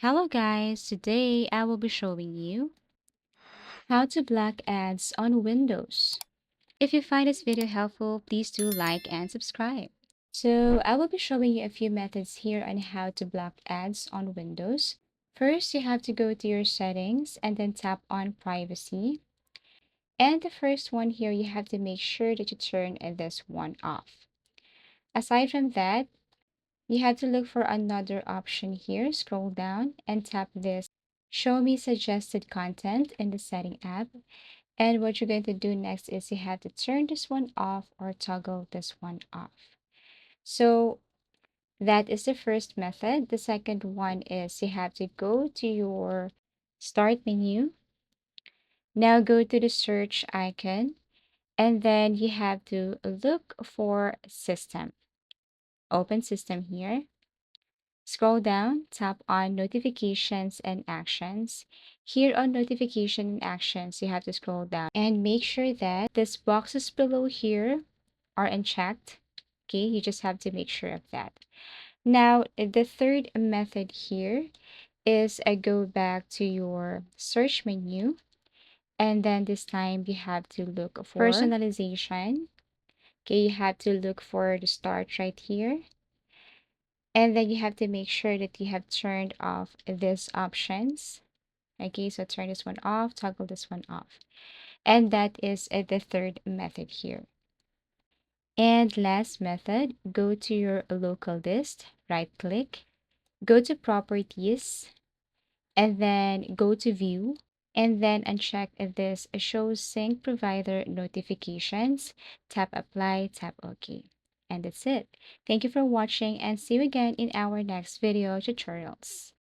Hello guys, today I will be showing you how to block ads on Windows. If you find this video helpful, please do like and subscribe. So I will be showing you a few methods here on how to block ads on Windows. First, you have to go to your settings and then tap on privacy. And the first one here, you have to make sure that you turn this one off. Aside from that, you have to look for another option here. Scroll down and tap this Show Me Suggested Content in the Setting app. And what you're going to do next is you have to turn this one off or toggle this one off. So that is the first method. The second one is you have to go to your Start menu. Now go to the search icon and then you have to look for System. Open System here. Scroll down, tap on Notifications and Actions. Here on Notification and Actions, you have to scroll down and make sure that these boxes below here are unchecked. Okay, you just have to make sure of that. Now, the third method here is go back to your search menu, and then this time you have to look for personalization. Okay, you have to look for the start right here. And then you have to make sure that you have turned off these options. Okay, so turn this one off, toggle this one off. And that is the third method here. And last method, go to your local list, right click, go to properties, and then go to view, and then uncheck this show sync provider notifications. Tap apply, tap OK. And that's it. Thank you for watching and see you again in our next video tutorials.